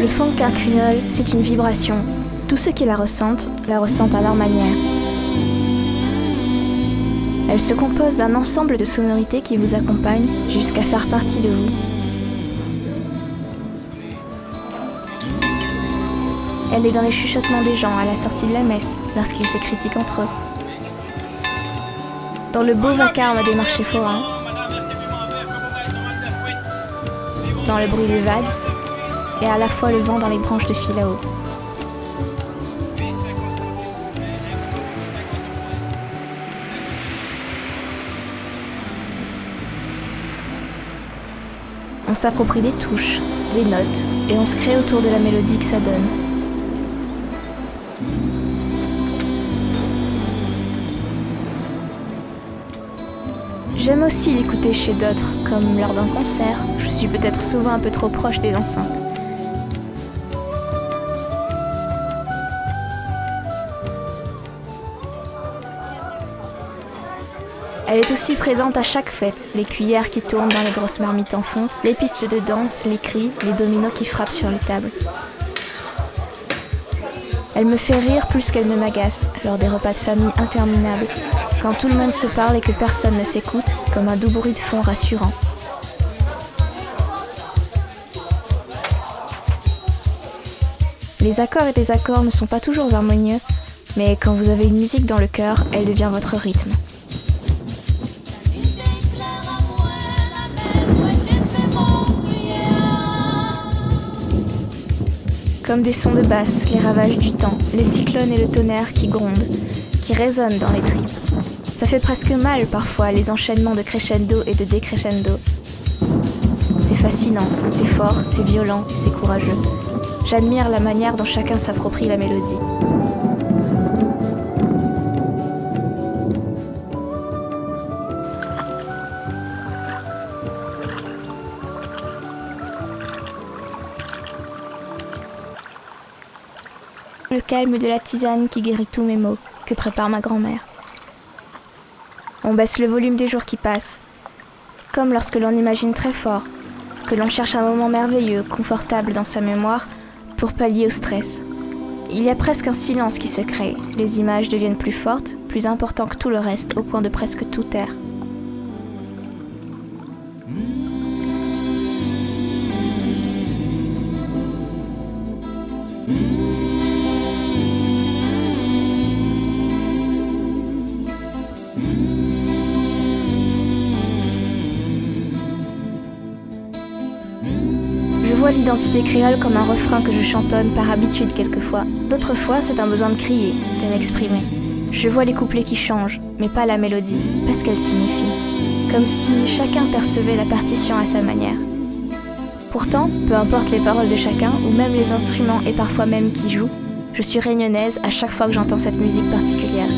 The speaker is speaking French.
Le funk créole, c'est une vibration. Tous ceux qui la ressentent à leur manière. Elle se compose d'un ensemble de sonorités qui vous accompagnent jusqu'à faire partie de vous. Elle est dans les chuchotements des gens à la sortie de la messe, lorsqu'ils se critiquent entre eux. Dans le beau vacarme des marchés forains. Dans le bruit des vagues, et à la fois le vent dans les branches de filao. On s'approprie des touches, des notes, et on se crée autour de la mélodie que ça donne. J'aime aussi l'écouter chez d'autres, comme lors d'un concert. Je suis peut-être souvent un peu trop proche des enceintes. Elle est aussi présente à chaque fête, les cuillères qui tournent dans les grosses marmites en fonte, les pistes de danse, les cris, les dominos qui frappent sur les tables. Elle me fait rire plus qu'elle ne m'agace, lors des repas de famille interminables, quand tout le monde se parle et que personne ne s'écoute, comme un doux bruit de fond rassurant. Les accords et désaccords ne sont pas toujours harmonieux, mais quand vous avez une musique dans le cœur, elle devient votre rythme. Comme des sons de basse, les ravages du temps, les cyclones et le tonnerre qui grondent, qui résonnent dans les tripes. Ça fait presque mal parfois les enchaînements de crescendo et de décrescendo. C'est fascinant, c'est fort, c'est violent, c'est courageux. J'admire la manière dont chacun s'approprie la mélodie. Le calme de la tisane qui guérit tous mes maux, que prépare ma grand-mère. On baisse le volume des jours qui passent, comme lorsque l'on imagine très fort, que l'on cherche un moment merveilleux, confortable dans sa mémoire, pour pallier au stress. Il y a presque un silence qui se crée, les images deviennent plus fortes, plus importantes que tout le reste, au point de presque tout taire. Je vois l'identité créole comme un refrain que je chantonne par habitude quelquefois. D'autres fois, c'est un besoin de crier, de m'exprimer. Je vois les couplets qui changent, mais pas la mélodie, pas ce qu'elle signifie. Comme si chacun percevait la partition à sa manière. Pourtant, peu importe les paroles de chacun, ou même les instruments et parfois même qui jouent, je suis réunionnaise à chaque fois que j'entends cette musique particulière.